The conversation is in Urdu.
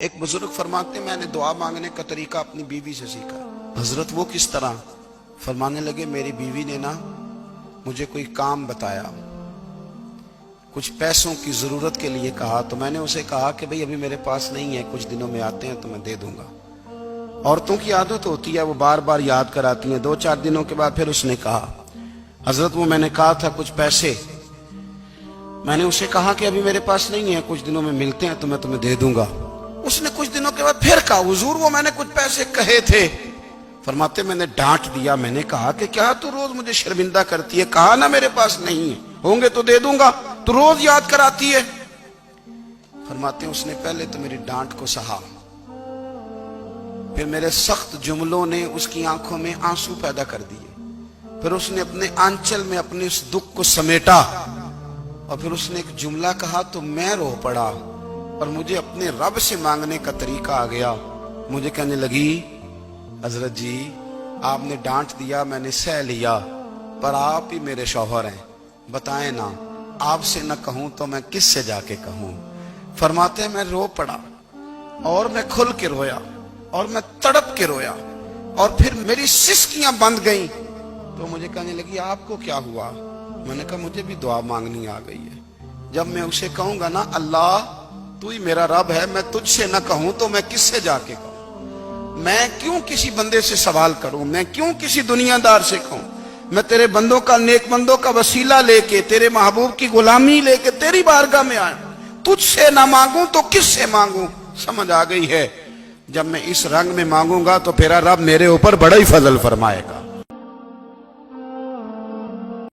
ایک بزرگ فرماتے ہیں میں نے دعا مانگنے کا طریقہ اپنی بیوی سے سیکھا۔ حضرت وہ کس طرح؟ فرمانے لگے میری بیوی نے نا مجھے کوئی کام بتایا، کچھ پیسوں کی ضرورت کے لیے کہا، تو میں نے اسے کہا کہ بھئی ابھی میرے پاس نہیں ہے، کچھ دنوں میں آتے ہیں تو میں دے دوں گا۔ عورتوں کی عادت ہوتی ہے وہ بار بار یاد کراتی ہیں، 2-4 دنوں کے بعد پھر اس نے کہا حضرت وہ میں نے کہا تھا کچھ پیسے، میں نے اسے کہا کہ ابھی میرے پاس نہیں ہے، کچھ دنوں میں ملتے ہیں تو میں تمہیں دے دوں گا۔ اس نے کچھ دنوں کے بعد پھر کہا حضور وہ میں نے کچھ پیسے کہے تھے۔ فرماتے میں نے ڈانٹ دیا، میں نے کہا کہ کیا تو روز مجھے شرمندہ کرتی ہے، کہا نا میرے پاس نہیں ہے، ہوں گے تو دے دوں گا، تو روز یاد کراتی ہے۔ فرماتے ہیں اس نے پہلے تو میری ڈانٹ کو سہا، پھر میرے سخت جملوں نے اس کی آنکھوں میں آنسو پیدا کر دیے، پھر اس نے اپنے آنچل میں اپنے اس دکھ کو سمیٹا، اور پھر اس نے ایک جملہ کہا تو میں رو پڑا، اور مجھے اپنے رب سے مانگنے کا طریقہ آ گیا۔ مجھے کہنے لگی حضرت جی آپ نے ڈانٹ دیا، میں نے سہ لیا، پر آپ ہی میرے شوہر ہیں، بتائیں نا آپ سے نہ کہوں تو میں کس سے جا کے کہوں۔ فرماتے ہیں میں رو پڑا، اور میں کھل کے رویا، اور میں تڑپ کے رویا، اور پھر میری سسکیاں بند گئیں۔ تو مجھے کہنے لگی آپ کو کیا ہوا؟ میں نے کہا مجھے بھی دعا مانگنی آ گئی ہے۔ جب میں اسے کہوں گا نا اللہ تو ہی میرا رب ہے، میں تجھ سے نہ کہوں تو میں کس سے جا کے کہوں؟ میں کیوں کسی بندے سے سوال کروں؟ میں کیوں کسی دنیا دار سے کہوں؟ میں تیرے بندوں کا، نیک بندوں کا وسیلہ لے کے، تیرے محبوب کی غلامی لے کے تیری بارگاہ میں آیا، تجھ سے نہ مانگوں تو کس سے مانگوں؟ سمجھ آ گئی ہے؟ جب میں اس رنگ میں مانگوں گا تو پھر رب میرے اوپر بڑا ہی فضل فرمائے گا۔